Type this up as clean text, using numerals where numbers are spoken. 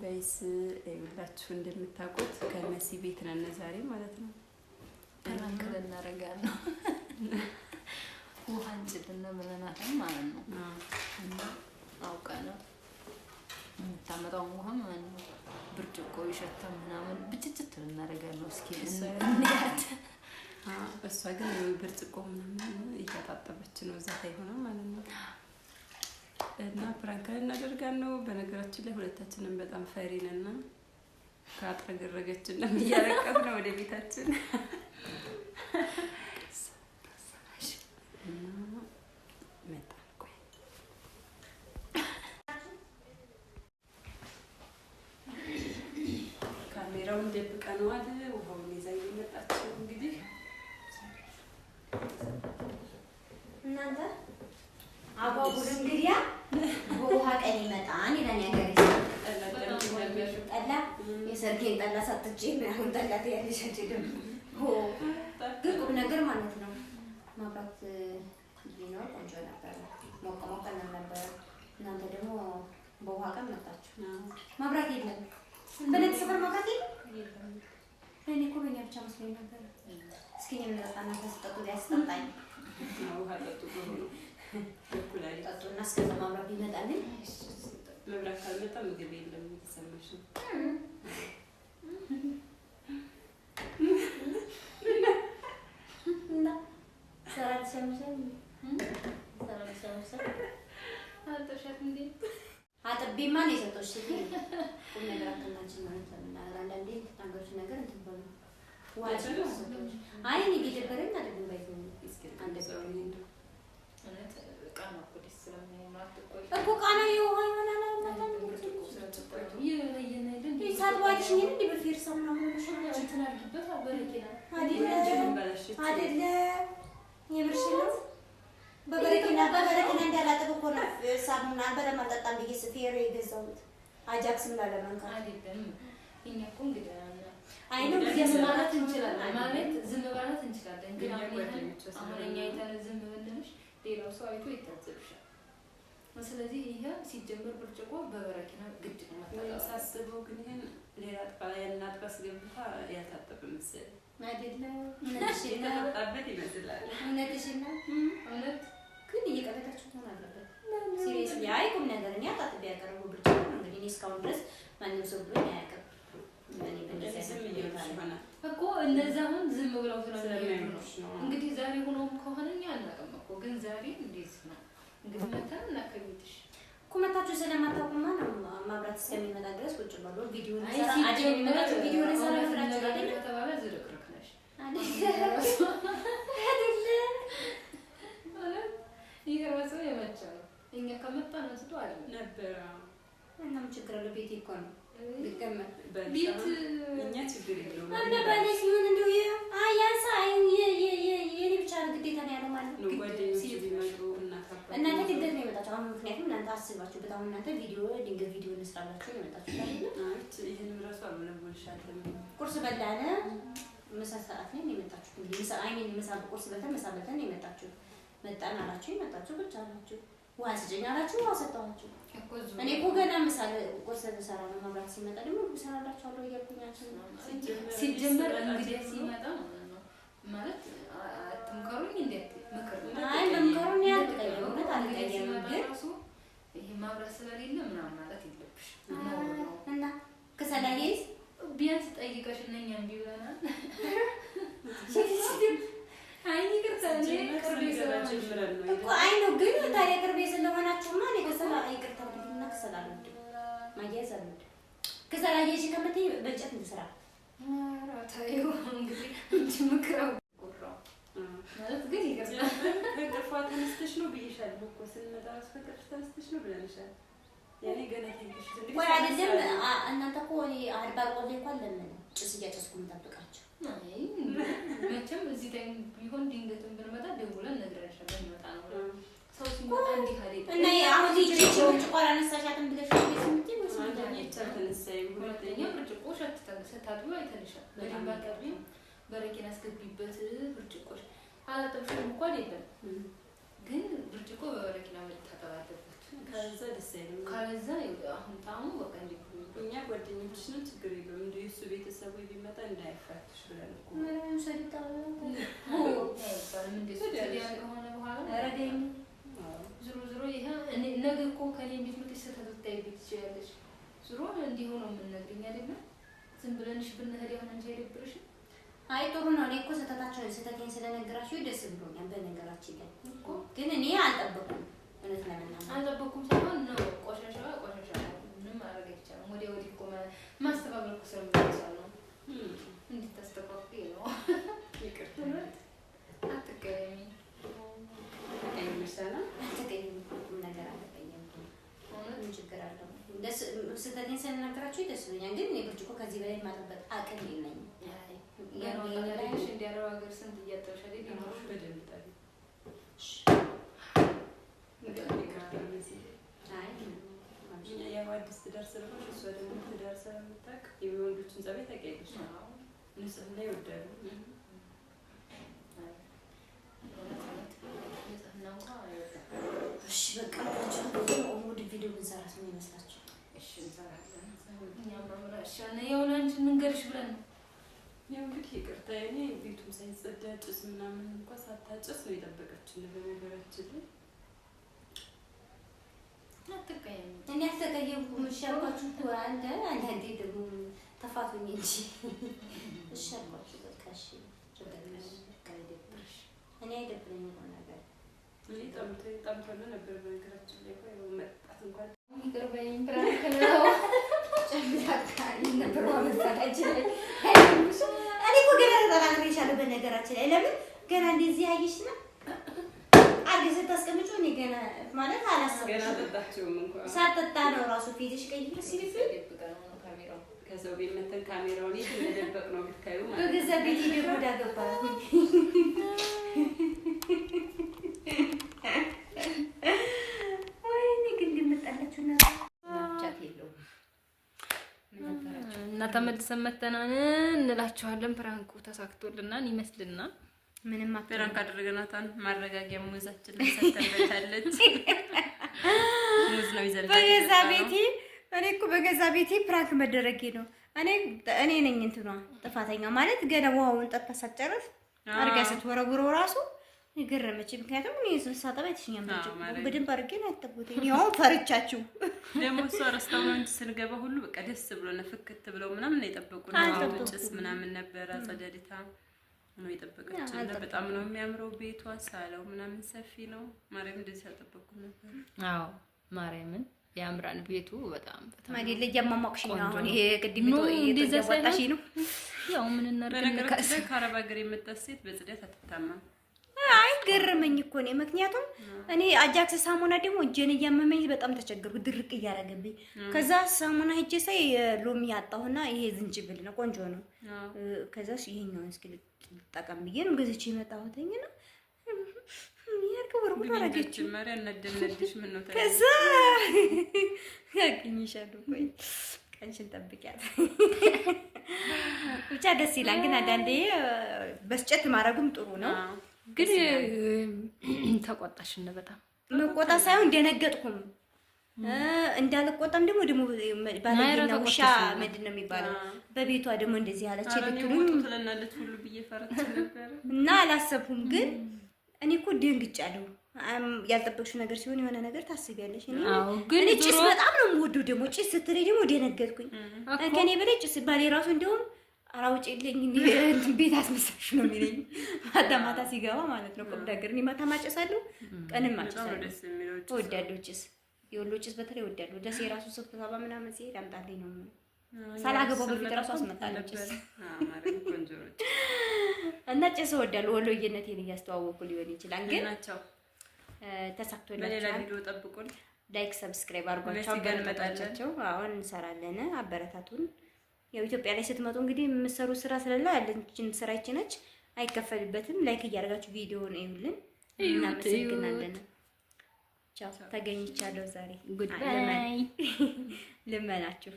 ጋይስ ሁላችሁ እንደምታውቁት ከመሲ ቤት ነን ዛሬ ማለት ነው። ተናንከለ እናረጋለን ውሃ እንጭልና ምንናት ማለት ነው። እና አውቀና ታመጣው ውሃ ማለት ነው። ብርጭቆ ይሸተም ምናምን ብጭጭት እናረጋለን። እስኪ እንያት እሷ ግን ብርጭቆ ምናምን እያጣጠበች ነው እዛ ታይሆነ ማለት ነው። እና ፕራንክ እናደርጋለን ነው። በነገራችን ላይ ሁለታችንም በጣም ፈሪ ነንና ካጥረገረገችን እያለቀስ ነው ወደ ቤታችን። ካሜራውን ደብቀነዋል። ውሃውን ይዛ እየመጣችው እንግዲህ እናንተ አባቡል እንግዲያ በውሃ ቀን ይመጣን ይላል ያገሬ ጠላ የሰርጌን ጠላ ሳትጪ አሁን ጠላ ትያለሽ ደግሞ ግን ቁም ነገር ማለት ነው። ማብራት ቢኖር ቆንጆ ነበር፣ ሞቅ ሞቅ ነበር። እናንተ ደግሞ በውሃ ቀን መጣችሁ። ማብራት የለም፣ በሌት ሰፈር ማብራት የለም። እኔ እኮ በእኛ ብቻ መስሎኝ ነበር። እስኪ እኔ ልጠጣና ተስጠጡ ያስጠጣኝ ውሃ ጠጡ በኩላይ ጠጡና እስከዛ ማብራት ይመጣልኝ። መብራት ካልመጣ ምግብ የለም። የተሰማሽ ነው እና ሰራት ሰምሰም አጥሻት እንዴ አጥቢማ ነው የሰጠሽ ሲል ቁም ነገር አትናችን ማለት ነው። አንዳንዴ ታንገርሽ ነገር እንትን በሉ ዋጭ ነው ሰጠሽ። አይ እኔ ቢደበረኝ አይደለም ባይቶ አንድ ሰው ነው እንዴ እነት ቃና እኮ ደስ ስለማይማት እኮ ቃና የውሃ ይሆናል ማለት ነው። ይለየና አይደል ይሳልዋልሽ እንዴ በፊር ሰው ነው እንትን አድርጊበት አበረኪና አይደለ የብርሽ ነው በበረኪና እንዳላጠብ እኮ ነው ሳሙና በለማጠጣም ብዬ ስፌር የገዛሁት አጃክስ ምን አለማንካ አይደለም። እኛ እኮ እንግዲህ አይኑ ዝም ማለት እንችላለን ማለት ዝም ማለት እንችላለን። ግን አሁን እኛ አይተን ዝም ብንልሽ ሌላው ሰው አይቶ ይታዘብሻል። ስለዚህ ይሄ ሲጀመር ብርጭቆ በበረኪና ግድ ነው ማለት ሳስበው ግን ይሄን ሌላ ጥፋ ገብታ ያልታጠበ መሰለኝ አይደለም። የተጣጣበት ይመስላል። እውነትሽና እውነት ግን እየቀለዳችሁ መሆን አለበት። ሲሪየስሊ አይ ቁም ነገር እኔ አጣጥቤ ያቀረቡ ብርጭቆ ነው እንግዲህ እኔ እስካሁን ድረስ ማንም ሰው ብሎ አያውቅም። እኮ እነዛ አሁን ዝም ብለው ስለሚያዩ ነው እንግዲህ ዛሬ ሆኖም ከሆነ እኛ አናውቅም እኮ ግን ዛሬ እንዴት ነው እንግዲህ መተን እናከብይትሽ ኩመታችሁ ስለማታውቁማ ነው ማብራት እስከሚመጣ ድረስ ቁጭ ብሎ ቪዲዮ እንሰራ አጀብ የሚመጣው ቪዲዮ እንሰራ ፍራችሁ አይደል ተባለ ዝርክርክ ነሽ አይደል ይሄ ራሱ የመጣ ነው እኛ ከመጣን ወስዶ አይደል ነበር እናም ችግር አለ ቤት እኮ ነው ልቀመጥ ቤት እኛ ችግር የለውም እና ባለሽ ምን እንደው አያሳ የኔ ብቻ ግዴታ ነው ያለው ማለት ነው። ጓደኞች ቢመጡ እናንተ ግዴታ ነው የመጣችሁ አሁን ምክንያቱም እናንተ አስባችሁ በጣም እናንተ ቪዲዮ ድንገት ቪዲዮ እንስራላችሁ ነው የመጣችሁ አይደል? ይሄንም ራሱ አልሆነም ወልሻለሁ ቁርስ በላነ ምሳ ሰዓት ላይ ነው የመጣችሁ እንግዲህ ምሳ አይኔን ምሳ ቁርስ በልተን ምሳ በልተን ነው የመጣችሁ መጣን አላችሁ የመጣችሁ ብቻ አላችሁ ውሃ ስጭኝ አላችሁ ውሃ ሰጠኋችሁ። እኔ እኮ ገና ምሳ ቁርስ ልሰራ ነው መብራት ሲመጣ ደግሞ እሰራላችኋለሁ እያልኩኛችሁ ሲጀመር እንግዲህ ሲመጣ ማለት አትምከሩኝ እንዴት ምክር አይ መምከሩን ያልቀየው እውነት አልቀየም ግን ይሄ ማብራት ስለሌለ ምናምን ማለት የለብሽ እና ከሰላየስ ቢያንስ ጠይቀሽ እነኛ እንቢ ብለናል። አይ ይቅርታ እኮ አይ ነው ግን ታዲያ ቅርቤ ስለሆናችሁማ እኔ ከሰላ ይቅርታ ብልና ከሰላል ማያዝ አለ ከሰላየሽ ከመተይ በእንጨት እንስራ ታዩ እንግዲህ እንጂ ምክራው ቁራው ማለት ግን ይቅርታ ከቅርፏ ተነስተሽ ነው ብዬሻለሁ እኮ ስንመጣ አስፈቅርሽ ተነስተሽ ነው ብለንሻል። ያኔ ገና ትንሽ ወይ አይደለም እናንተ እኮ እኔ አርባ ቆሌ እንኳን ለምን ጭስ እያጨስኩ የምጠብቃቸው አይ መቼም እዚህ ላይ ቢሆን ድንገትም ብንመጣ ደውለን ነግረንሻለን እንመጣ ነው ሰው ሲመጣ እንዲህ አይደል እና አሁን ልጅ ጭቆራ ነሳሻትን ብለሽ ነው ስምቲ አንተ ተነሳይ ሁለተኛ ብርጭቆ ሸታቱ አይተልሻል በደንብ አቀርቢ በረኪና አስገቢበት ብርጭቆሽ አላጠብሽም እንኳን የለም ግን ብርጭቆ በበረኪና መታጠብ አለበት። ከዛ ደስ አይልም። ከዛ አሁን ጣሙ በቃ እንዴ እኛ ጓደኞችሽ ነው ችግር የለውም። እንደ የእሱ ቤተሰቡ ቢመጣ እንዳይፈትሽ ብለን እኮ ምንም ሰልጣው ዞሮ ይሄ ነገ እኮ ከኔ እንዴት ነው ተሰተታይ ብትችያለሽ? ዞሮ እንዲሁ ነው የምንነግርኝ አይደለም። ዝም ብለንሽ ብንሄድ ያሁን እንጂ አይደብርሽም? አይ ጥሩ ነው። እኔ እኮ ስህተቴን ስለነገራችሁ ደስ ብሎኛል። በነገራችን ላይ እኮ ግን እኔ አልጠበኩም። እውነት ለመናገር አልጠበኩም ሳይሆን ነው ቆሻሻ ምንም ማድረግ አይቻልም። ወዲያ ወዲህ እኮ ማስተባበል እኮ ስለምንችል ነው። እንድታስተካክል ነው። ይቅርታ አትቀየሚ። ነገር አልተቀየምኩም። ምን ችግር አለው? ስህተቴን ስለነገራችሁ ደስ ብሎኛል። ግን እኔ ብርጭቆ ከዚህ በላይ ማጠበት አቅም የለኝም። እንዲያረው ሀገር ስንት እያጠብሽ አይደል? ይኖርሽ በደንብ ጠቢ። ያው አዲስ ትዳር ስለሆንሽ እሷ ደግሞ ትዳር ስለምታውቅ የወንዶችን ጸባይ ታውቂያለሽ። ንጽህና ይወዳሉ። እሺ በቃ ወደ ቪዲዮ ብንሰራት ምን ይመስላችሁ? እሺ እንሰራለን። እኛም አምራሻና የሆነ አንቺ እንገርሽ ብለን ነው። ያው እንግዲህ ይቅርታ እኔ ቤቱም ሳይጸዳ ጭስ ምናምን እንኳን ሳታጭስ ነው የጠበቀችን። በነገራችን ላይ አትቀየም። እኔ አልተቀየምኩም። እሺ አልኳችሁ እኮ አንዳንዴ ደግሞ ተፋቱኝ እንጂ እሺ አልኳችሁ። በቃ እሺ እኔ አይደብረኝም ነገር እኔ ጠምቶን ነበር። በነገራችን ላይ ያው መጣት እንኳን ይቅርበኝ ብራክ ነው ጨምራካኝ ነበር ወመሰላች ላይ እኔ እኮ ገና ተናግሬሻለሁ። በነገራችን ላይ ለምን ገና እንደዚህ አየሽና አርገ ስታስቀምጪ እኔ ገና ማለት አላሰብኩም። ገና ጠጣችሁም እንኳን ሳትጠጣ ነው ራሱ ፊትሽ ቀይር ሲልፍ ካሜራው ከሰው ቤት መተን ካሜራውን እንደደበቅ ነው ብታዩ ማለት በገዛ ቤት ደግሞ ዳገባሁ። ወይኔ ግን እንደምጣላችሁ ነው ማቻት የለውም እና ተመልሰን መተናን እንላችኋለን። ፕራንኩ ተሳክቶልናል ይመስልና ምንም ፕራንክ አድርገናታን ማረጋጊያ ሙዛችን ላይ ሰተንበታለች። ሙዝ ነው ይዘልኝ በገዛ ቤቴ እኔ እኮ በገዛ ቤቴ ፕራንክ መደረጌ ነው። እኔ ነኝ እንትኗ ጥፋተኛ ማለት ገና ውሃውን ጠጥታ ሳትጨርስ አርጋ ስትወረውረው ራሱ ይገረመች። ምክንያቱም እኔ ሳጠባ የትኛም በደንብ አድርጌ ነው ያጠብኩት። ያው ፈርቻችሁ ደግሞ እሷ ሬስቶራንት ስንገባ ሁሉ በቃ ደስ ብሎና ፍክት ብለው ምናምን ነው የጠበቁን። ጭስ ምናምን ነበር አጸደድታ ነው የጠበቀችን። በጣም ነው የሚያምረው ቤቷ። ሳለው ምናምን ሰፊ ነው። ማርያም እንደዚህ ያጠበቁ ነበር። አዎ ማርያምን ያምራል ቤቱ በጣም ማለት ለያማማቅሽ ነው። አሁን ይሄ ቅድም እየተወጣሽ ነው። ያው ምን እናርግ በነገራችን ከአረብ ሀገር የመጣች ሴት በጽዳት አትታማም። አይ ገረመኝ እኮ ነው። ምክንያቱም እኔ አጃክስ ሳሙና ደግሞ እጄን እያመመኝ በጣም ተቸገርኩ፣ ድርቅ እያደረገብኝ። ከዛ ሳሙና ሄጄ ሳይ ሎሚ ያጣሁና ይሄ ዝንጅብል ነው ቆንጆ ነው። ከዛስ ይሄኛውን እስኪ ልጠቀም ብዬ ነው ገዝቼ የመጣሁትኝ ነው። ያርገው ወርቁ ታረጋች ማሪያ ነደነድሽ ምን ነው ታዲያ? ከዛ ያገኝሻለሁ። ቆይ ቀንሽን ጠብቂያት። ብቻ ደስ ይላል። ግን አንዳንዴ በስጨት ማድረጉም ጥሩ ነው። ግን ተቆጣሽነ በጣም መቆጣ ሳይሆን ደነገጥኩም። እንዳልቆጣም ደግሞ ባለቤትና ውሻ ምንድን ነው የሚባለው? በቤቷ ደግሞ እንደዚህ ያለች ልትሉኝ ትለናለች ሁሉ ብዬ ፈረች ነበር እና አላሰብኩም። ግን እኔ እኮ ደንግጫለሁ። ያልጠበቅሽው ነገር ሲሆን የሆነ ነገር ታስቢያለሽ። እኔ ጭስ በጣም ነው የምወደው። ደግሞ ጭስ ስትለኝ ደግሞ ደነገጥኩኝ። ከኔ በላይ ጭስ ባሌ ራሱ እንደውም አራውጪልኝ ቤት አስመሳሽ ነው የሚለኝ ማታ ማታ ሲገባ ማለት ነው። ቁም ነገር እኔ ማታ ማጨሳለሁ፣ ቀንም ማጨሳለሁ። እወዳለሁ ጭስ፣ የወሎ ጭስ በተለይ እወዳለሁ። ደስ የራሱ ስብሰባ ምናምን ሲሄድ አምጣልኝ ነው ሳላገባው በፊት ራሱ አስመጣለሁ ጭስ እና ጭስ እወዳለሁ። ወሎዬነቴን እያስተዋወቁ ሊሆን ይችላል። ግን ተሳክቶላችኋል። በሌላ ቪዲዮ ጠብቁን። ላይክ ሰብስክራይብ አድርጓቸው፣ አበረታታቸው። አሁን እንሰራለን፣ አበረታቱን። ያው ኢትዮጵያ ላይ ስትመጡ እንግዲህ የምትሰሩ ስራ ስለሌለ ያለችን ስራችን ነች፣ አይከፈልበትም። ላይክ እያደረጋችሁ ቪዲዮውን እዩልን። እናመሰግናለን። ቻው። ተገኝቻለሁ ዛሬ። ጉድ ባይ። ልመናችሁ